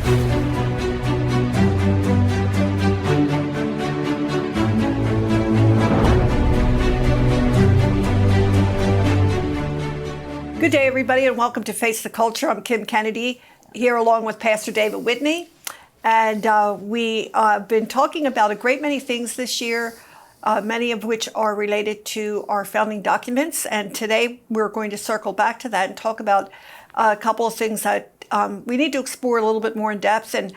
Good day, everybody, and welcome to Face the Culture. I'm Kim Kennedy, here along with Pastor David Whitney. And we have been talking about a great many things this year, many of which are related to our founding documents. And today we're going to circle back to that and talk about a couple of things that we need to explore a little bit more in depth. And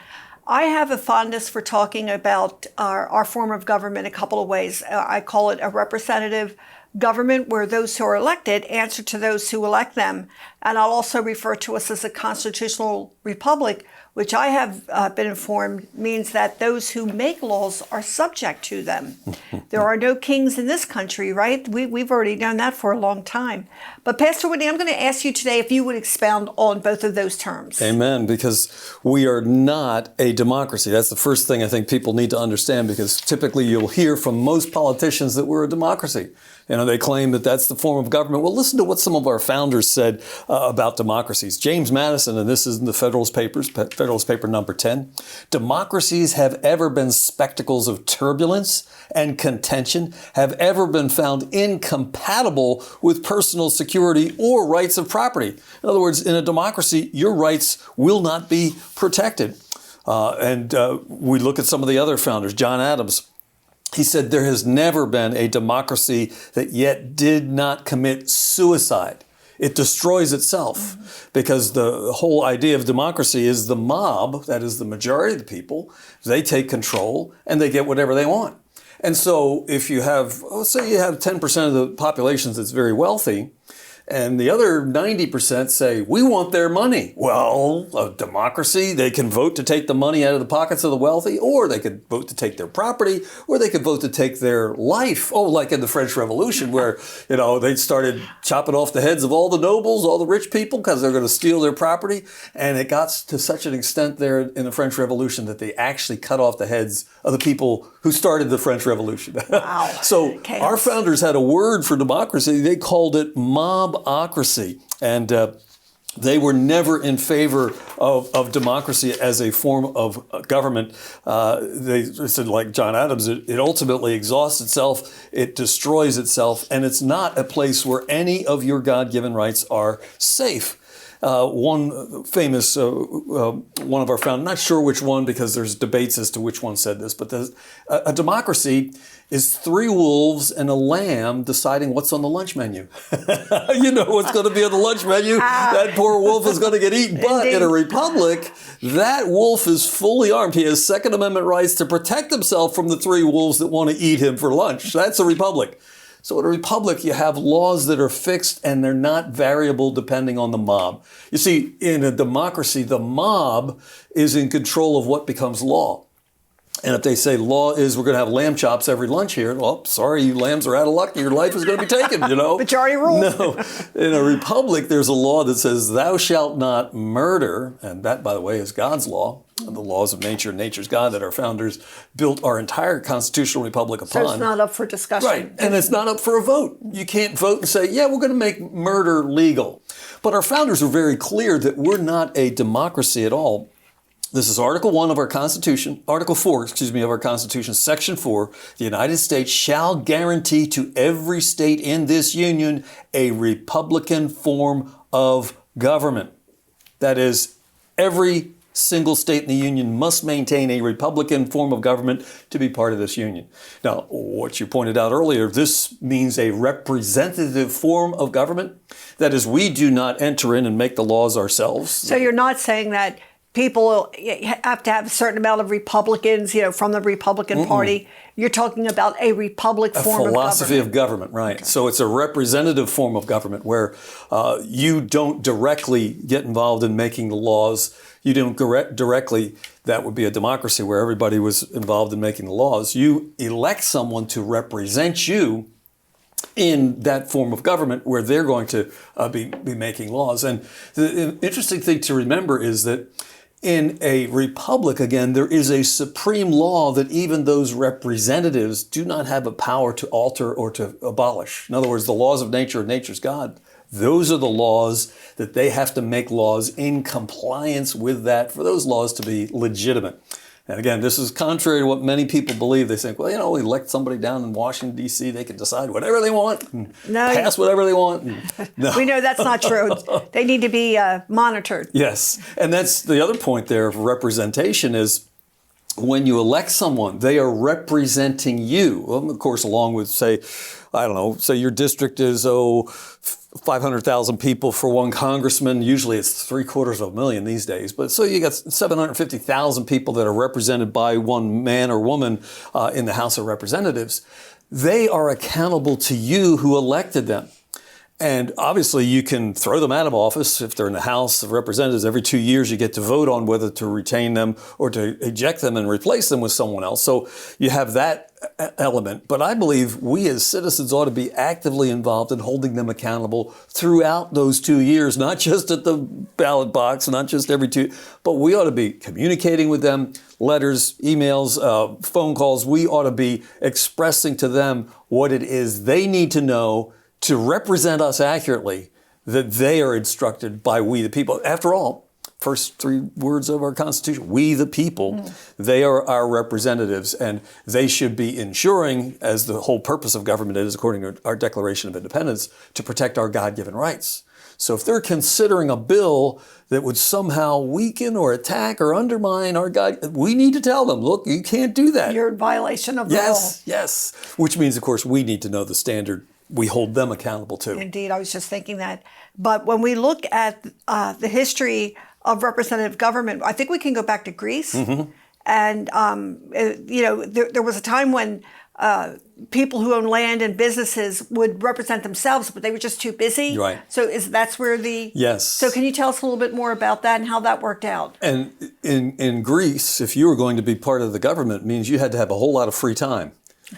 I have a fondness for talking about our form of government a couple of ways. I call it a representative government, where those who are elected answer to those who elect them. And I'll also refer to us as a constitutional republic, which I have been informed means that those who make laws are subject to them. There are no kings in this country, right? We've already known that for a long time. But Pastor Whitney, I'm going to ask you today if you would expound on both of those terms. Amen, because we are not a democracy. That's the first thing I think people need to understand, because typically you'll hear from most politicians that we're a democracy. You know, they claim that that's the form of government. Well, listen to what some of our founders said about democracies. James Madison, and this is in the Federalist Papers, Federalist Paper number 10, democracies have ever been spectacles of turbulence and contention, have ever been found incompatible with personal security or rights of property. In other words, in a democracy, your rights will not be protected. We look at some of the other founders, John Adams. He said there has never been a democracy that yet did not commit suicide. It destroys itself, because the whole idea of democracy is the mob, that is the majority of the people, they take control and they get whatever they want. And so if you have, say you have 10% of the population that's very wealthy, and the other 90% say, we want their money. Well, a democracy, they can vote to take the money out of the pockets of the wealthy, or they could vote to take their property, or they could vote to take their life. Oh, like in the French Revolution, where, you know, they started chopping off the heads of all the nobles, all the rich people, because they're going to steal their property. And it got to such an extent there in the French Revolution that they actually cut off the heads of the people who started the French Revolution. Wow. So Chaos. Our founders had a word for democracy. They called it mobocracy. And they were never in favor of democracy as a form of government. They said, like John Adams, it ultimately exhausts itself, it destroys itself, and it's not a place where any of your God-given rights are safe. One famous, one of our founders, not sure which one because there's debates as to which one said this, but a democracy is 3 wolves and a lamb deciding what's on the lunch menu. You know what's going to be on the lunch menu. That poor wolf is going to get eaten. But in a republic, that wolf is fully armed. He has Second Amendment rights to protect himself from the 3 wolves that want to eat him for lunch. That's a republic. So in a republic, you have laws that are fixed and they're not variable depending on the mob. You see, in a democracy, the mob is in control of what becomes law. And if they say law is we're going to have lamb chops every lunch here, well, sorry, you lambs are out of luck. Your life is going to be taken, you know. Majority rule. No. In a republic, there's a law that says thou shalt not murder. And that, by the way, is God's law. The laws of nature, nature's God, that our founders built our entire constitutional republic upon. So it's not up for discussion. Right, and it's not up for a vote. You can't vote and say, yeah, we're going to make murder legal. But our founders were very clear that we're not a democracy at all. This is Article 1 of our Constitution, Article 4, of our Constitution, Section 4. The United States shall guarantee to every state in this union a Republican form of government. That is, every single state in the union must maintain a Republican form of government to be part of this union. Now, what you pointed out earlier, this means a representative form of government. That is, we do not enter in and make the laws ourselves. So you're not saying that people have to have a certain amount of Republicans, you know, from the Republican Party. You're talking about a republic form of government. A philosophy of government, right. Okay. So it's a representative form of government where you don't directly get involved in making the laws. You don't directly, that would be a democracy where everybody was involved in making the laws. You elect someone to represent you in that form of government where they're going to be making laws. And the interesting thing to remember is that in a republic, again, there is a supreme law that even those representatives do not have a power to alter or to abolish. In other words, the laws of nature, nature's God, Those are the laws that they have to make laws in compliance with that for those laws to be legitimate. And again, this is contrary to what many people believe. They think, well, elect somebody down in Washington, D.C., they can decide whatever they want, and pass whatever they want. No. We know that's not true. They need to be monitored. Yes. And that's the other point there of representation is when you elect someone, they are representing you. Well, of course, along with, say your district is, 500,000 people for one congressman. Usually it's 750,000 these days. But so you got 750,000 people that are represented by one man or woman in the House of Representatives. They are accountable to you who elected them. And obviously you can throw them out of office if they're in the House of Representatives. Every 2 years you get to vote on whether to retain them or to eject them and replace them with someone else. So you have that element. But I believe we as citizens ought to be actively involved in holding them accountable throughout those 2 years, not just at the ballot box, not just every two, but we ought to be communicating with them, letters, emails, phone calls. We ought to be expressing to them what it is they need to know to represent us accurately, that they are instructed by we the people. After all, first three words of our Constitution, we the people, they are our representatives, and they should be ensuring, as the whole purpose of government is, according to our Declaration of Independence, to protect our God-given rights. So if they're considering a bill that would somehow weaken or attack or undermine our God, we need to tell them, look, you can't do that. You're in violation of the law. Yes. Which means, of course, we need to know the standard we hold them accountable to. Indeed, I was just thinking that. But when we look at the history of representative government, I think we can go back to Greece. And, there was a time when people who own land and businesses would represent themselves, but they were just too busy. Right. So that's where the... Yes. So can you tell us a little bit more about that and how that worked out? And in Greece, if you were going to be part of the government, it means you had to have a whole lot of free time.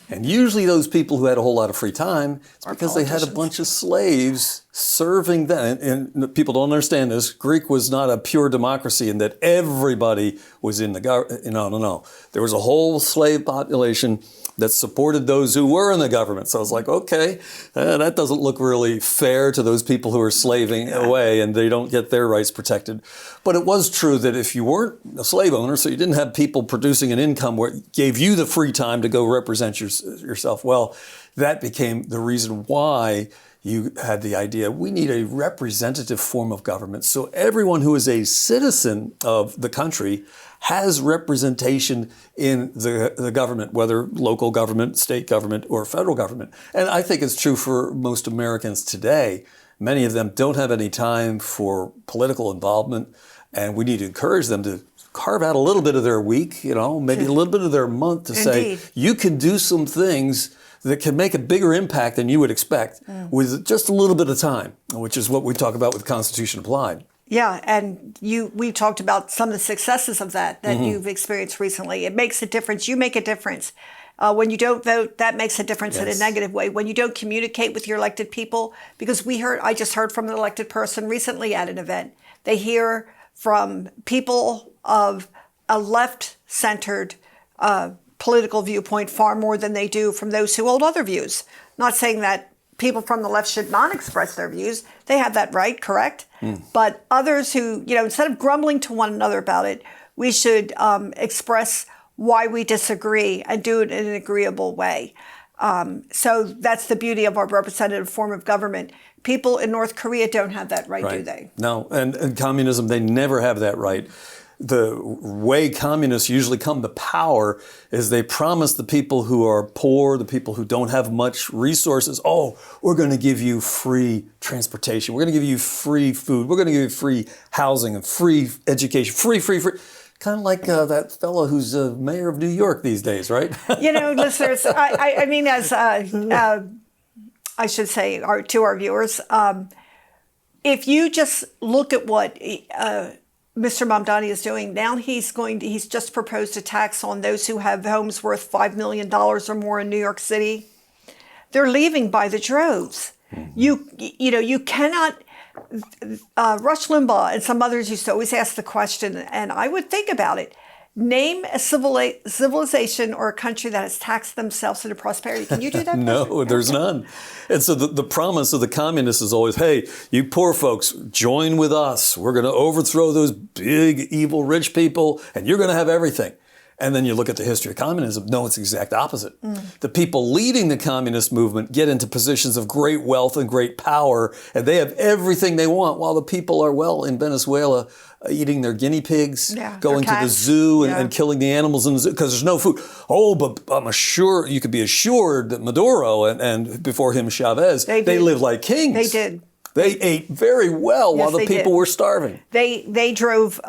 And usually those people who had a whole lot of free time, it's because they had a bunch of slaves serving them. And people don't understand this. Greek was not a pure democracy in that everybody was in the government. No. There was a whole slave population that supported those who were in the government. So I was like, okay, that doesn't look really fair to those people who are slaving away and they don't get their rights protected. But it was true that if you weren't a slave owner, so you didn't have people producing an income where it gave you the free time to go represent yourself, well, that became the reason why you had the idea, we need a representative form of government. So everyone who is a citizen of the country has representation in the government, whether local government, state government, or federal government. And I think it's true for most Americans today. Many of them don't have any time for political involvement, and we need to encourage them to carve out a little bit of their week, maybe a little bit of their month to say, you can do some things that can make a bigger impact than you would expect with just a little bit of time, which is what we talk about with Constitution Applied. Yeah, and we talked about some of the successes of that you've experienced recently. It makes a difference. You make a difference. When you don't vote, that makes a difference in a negative way. When you don't communicate with your elected people, because I just heard from an elected person recently at an event. They hear from people of a left-centered political viewpoint far more than they do from those who hold other views. Not saying that people from the left should not express their views. They have that right, correct? But others who, instead of grumbling to one another about it, we should express why we disagree and do it in an agreeable way. So that's the beauty of our representative form of government. People in North Korea don't have that right, do they? No, and communism, they never have that right. The way communists usually come to power is they promise the people who are poor, the people who don't have much resources, we're going to give you free transportation. We're going to give you free food. We're going to give you free housing and free education. Free. Kind of like that fellow who's mayor of New York these days, right? Listeners, I mean, as I should say to our viewers, if you just look at what Mr. Mamdani is doing now, he's just proposed a tax on those who have homes worth $5 million or more in New York City. They're leaving by the droves. You cannot. Rush Limbaugh and some others used to always ask the question, and I would think about it. Name a civilization or a country that has taxed themselves into prosperity. Can you do that? No, there's none. And so the promise of the communists is always, hey, you poor folks, join with us. We're going to overthrow those big, evil, rich people, and you're going to have everything. And then you look at the history of communism. No, it's the exact opposite. The people leading the communist movement get into positions of great wealth and great power, and they have everything they want, while the people are, well, in Venezuela, eating their guinea pigs, going to the zoo and killing the animals in the zoo because there's no food. Oh, but you could be assured that Maduro and before him Chavez, they lived like kings. They did. They ate very well while the people were starving. They drove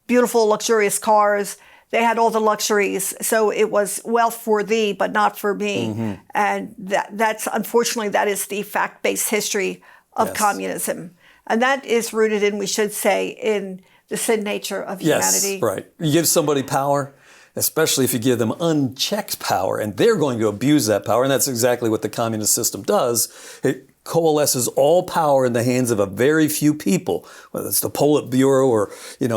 beautiful, luxurious cars. They had all the luxuries. So it was wealth for thee, but not for me. And that's unfortunately, that is the fact-based history of communism. And that is rooted in, we should say, in the sin nature of humanity. Yes, right. You give somebody power, especially if you give them unchecked power, and they're going to abuse that power. And that's exactly what the communist system does. It coalesces all power in the hands of a very few people, whether it's the Politburo or,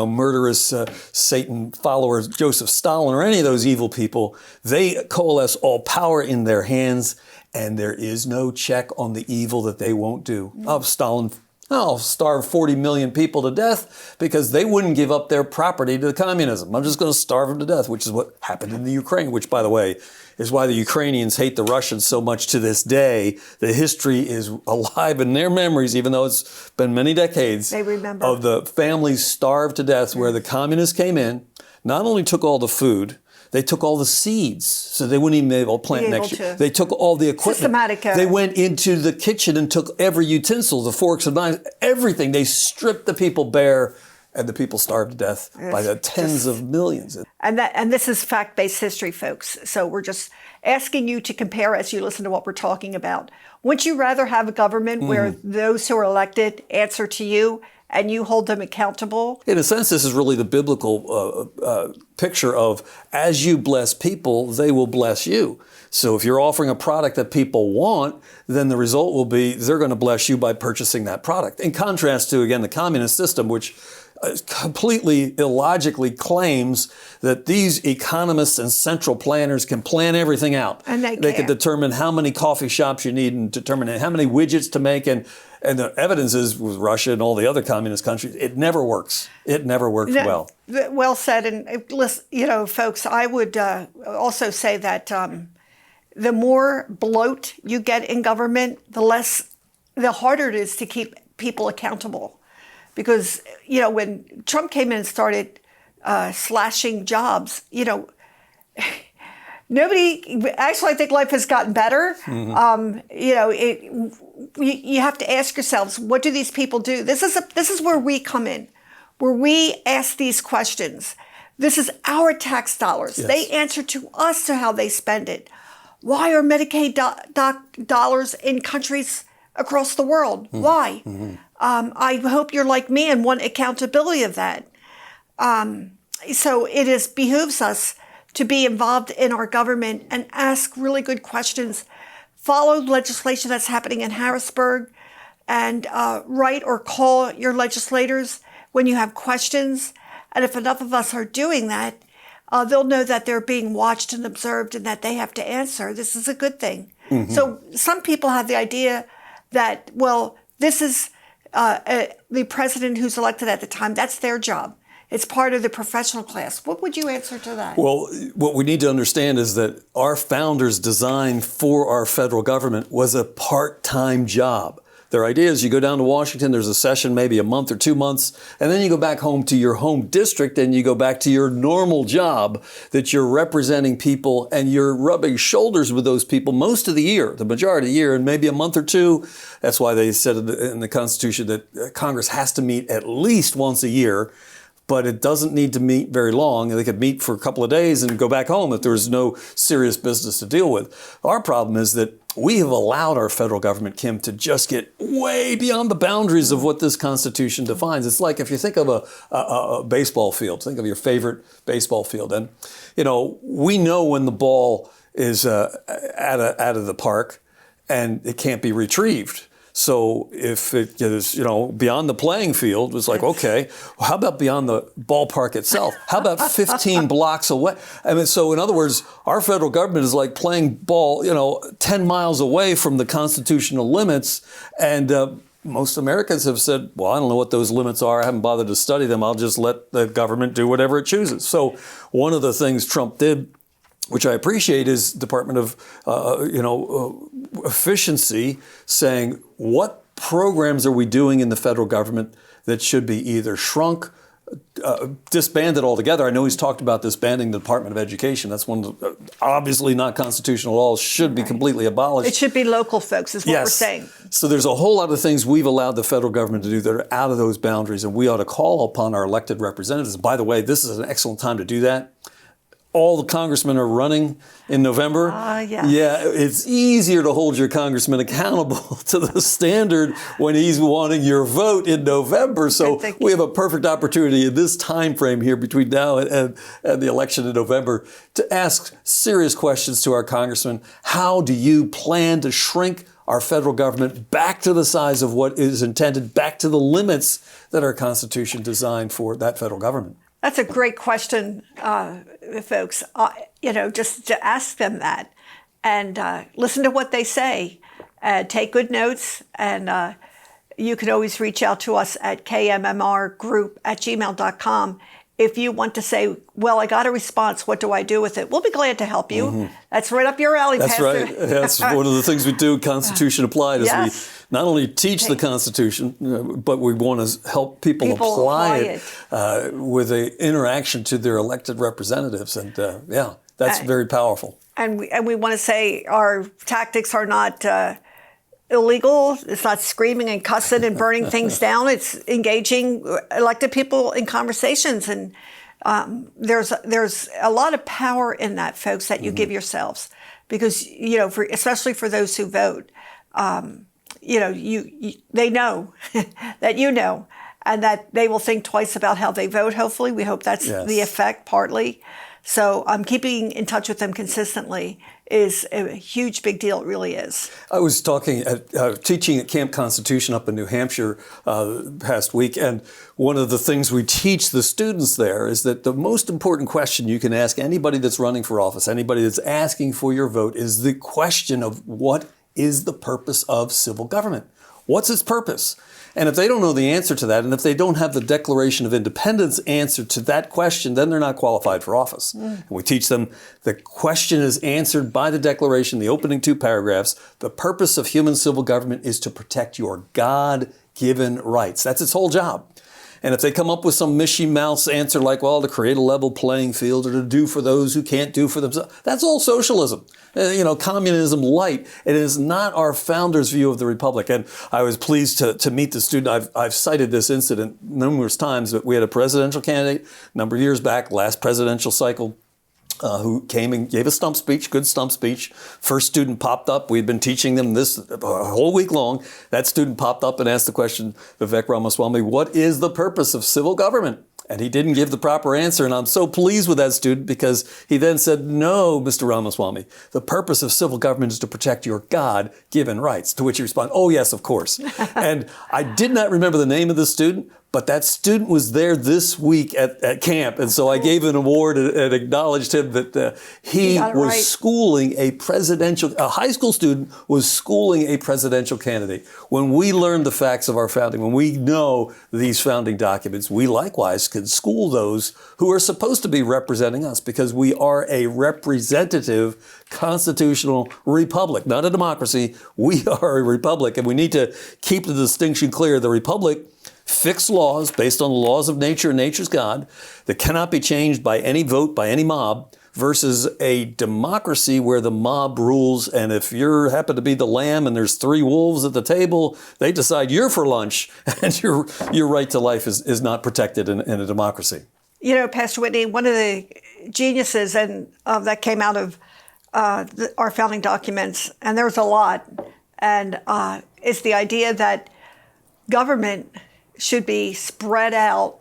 murderous Satan followers, Joseph Stalin, or any of those evil people. They coalesce all power in their hands, and there is no check on the evil that they won't do. Stalin, I'll starve 40 million people to death because they wouldn't give up their property to communism. I'm just going to starve them to death, which is what happened in the Ukraine, which, by the way, is why the Ukrainians hate the Russians so much to this day. The history is alive in their memories, even though it's been many decades. They remember. Of the families starved to death where the communists came in, not only took all the food, they took all the seeds, so they wouldn't even be able to plant next year. They took all the equipment. Systematic. They went into the kitchen and took every utensil, the forks and knives, everything. They stripped the people bare, and the people starved to death by the tens of millions. And this is fact-based history, folks. So we're just asking you to compare as you listen to what we're talking about. Would you rather have a government where those who are elected answer to you and you hold them accountable? In a sense, this is really the biblical picture of, as you bless people, they will bless you. So if you're offering a product that people want, then the result will be they're going to bless you by purchasing that product. In contrast to, again, the communist system, which completely illogically claims that these economists and central planners can plan everything out. And they can determine how many coffee shops you need and determine how many widgets to make. And the evidence is with Russia and all the other communist countries, it never works. It never works well. Well said. And listen, folks, I would also say that the more bloat you get in government, the harder it is to keep people accountable. Because, when Trump came in and started slashing jobs, nobody, actually, I think life has gotten better. You have to ask yourselves, what do these people do? This is where we come in, where we ask these questions. This is our tax dollars. Yes. They answer to us to how they spend it. Why are Medicaid dollars in countries across the world? Why? I hope you're like me and want accountability of that. So it behooves us to be involved in our government and ask really good questions. Follow legislation that's happening in Harrisburg, and write or call your legislators when you have questions. And if enough of us are doing that, they'll know that they're being watched and observed and that they have to answer. This is a good thing. So some people have the idea that, well, this is the president who's elected at the time. That's their job. It's part of the professional class. What would you answer to that? Well, what we need to understand is that our founders' design for our federal government was a part-time job. Their idea is you go down to Washington, there's a session maybe a month or 2 months, and then you go back home to your home district and you go back to your normal job that you're representing people and you're rubbing shoulders with those people most of the year, the majority of the year, and maybe a month or two. That's why they said in the Constitution that Congress has to meet at least once a year. But it doesn't need to meet very long. They could meet for a couple of days and go back home if there was no serious business to deal with. Our problem is that we have allowed our federal government, Kim, to just get way beyond the boundaries of what this Constitution defines. It's like if you think of a baseball field, think of your favorite baseball field. And, we know when the ball is out of the park and it can't be retrieved. So if it is, beyond the playing field, it's like, okay, well, how about beyond the ballpark itself? How about 15 blocks away? I mean, so in other words, our federal government is like playing ball, 10 miles away from the constitutional limits. And most Americans have said, well, I don't know what those limits are. I haven't bothered to study them. I'll just let the government do whatever it chooses. So one of the things Trump did, which I appreciate, is Department of Efficiency saying, what programs are we doing in the federal government that should be either shrunk, disbanded altogether? I know he's talked about disbanding the Department of Education. That's one of the, obviously not constitutional at all, should be completely abolished. It should be local, folks, is what we're saying. So there's a whole lot of things we've allowed the federal government to do that are out of those boundaries, and we ought to call upon our elected representatives. By the way, this is an excellent time to do that. All the congressmen are running in November. Yes. Yeah, it's easier to hold your congressman accountable to the standard when he's wanting your vote in November. So we have a perfect opportunity in this time frame here between now and the election in November to ask serious questions to our congressmen. How do you plan to shrink our federal government back to the size of what is intended, back to the limits that our Constitution designed for that federal government? That's a great question, folks. Just to ask them that and listen to what they say. Take good notes. And you can always reach out to us at kmmrgroup@gmail.com. If you want to say, well, I got a response, what do I do with it? We'll be glad to help you. Mm-hmm. That's right up your alley, That's Pastor. Right. That's one of the things we do, Constitution Applied, is we not only teach the Constitution, but we want to help people apply it with an interaction to their elected representatives. And that's very powerful. And we want to say our tactics are not illegal. It's not screaming and cussing and burning things down. It's engaging elected people in conversations. And there's a lot of power in that, folks, that you give yourselves. Because, especially for those who vote, they know that and that they will think twice about how they vote, hopefully. We hope that's the effect, partly. So keeping in touch with them consistently is a huge, big deal. It really is. I was teaching at Camp Constitution up in New Hampshire past week, and one of the things we teach the students there is that the most important question you can ask anybody that's running for office, anybody that's asking for your vote, is the question of what is the purpose of civil government? What's its purpose? And if they don't know the answer to that, and if they don't have the Declaration of Independence answer to that question, then they're not qualified for office. And we teach them the question is answered by the Declaration, the opening 2 paragraphs. The purpose of human civil government is to protect your God-given rights. That's its whole job. And if they come up with some mishy-mouse answer like, well, to create a level playing field or to do for those who can't do for themselves, that's all socialism. Communism light. It is not our founders' view of the republic. And I was pleased to meet the student. I've cited this incident numerous times, but we had a presidential candidate a number of years back, last presidential cycle, who came and gave a stump speech, good stump speech. First student popped up. We'd been teaching them this a whole week long. That student popped up and asked the question, Vivek Ramaswamy, what is the purpose of civil government? And he didn't give the proper answer. And I'm so pleased with that student because he then said, no, Mr. Ramaswamy, the purpose of civil government is to protect your God-given rights. To which he responded, oh, yes, of course. And I did not remember the name of the student, but that student was there this week at camp. And so I gave an award and acknowledged him that he was schooling a high school student was schooling a presidential candidate. When we learn the facts of our founding, when we know these founding documents, we likewise can school those who are supposed to be representing us because we are a representative constitutional republic, not a democracy. We are a republic, and we need to keep the distinction clear. The republic fixed laws based on the laws of nature and nature's God that cannot be changed by any vote, by any mob, versus a democracy where the mob rules. And if you happen to be the lamb and there's 3 wolves at the table, they decide you're for lunch and your right to life is not protected in a democracy. Pastor Whitney, one of the geniuses that came out of our founding documents, and there's a lot, and it's the idea that government should be spread out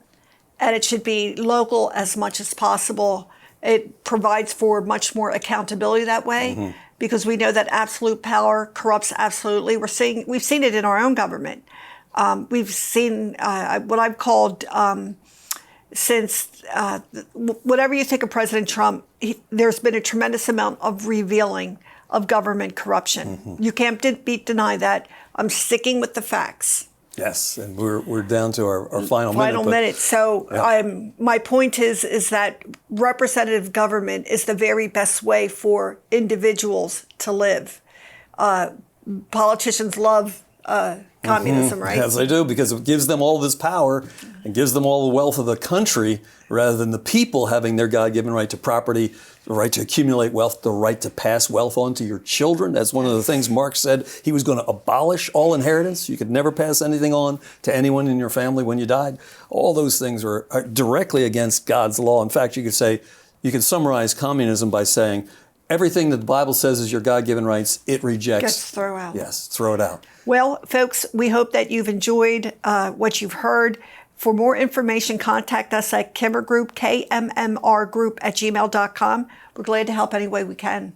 and it should be local as much as possible. It provides for much more accountability that way. because we know that absolute power corrupts absolutely. We've seen it in our own government. We've seen what I've called since whatever you think of President Trump, there's been a tremendous amount of revealing of government corruption. You can't deny that. I'm sticking with the facts. Yes, and we're down to our final minute. So my point is that representative government is the very best way for individuals to live. Politicians love communism, right? Yes, they do, because it gives them all this power and gives them all the wealth of the country rather than the people having their God-given right to property, the right to accumulate wealth, the right to pass wealth on to your children. That's one of the things Marx said. He was going to abolish all inheritance. You could never pass anything on to anyone in your family when you died. All those things are directly against God's law. In fact, you could summarize communism by saying, everything that the Bible says is your God-given rights, it rejects. Just throw out. Yes, throw it out. Well, folks, we hope that you've enjoyed what you've heard. For more information, contact us at Kimmer Group, KMMR Group @gmail.com. We're glad to help any way we can.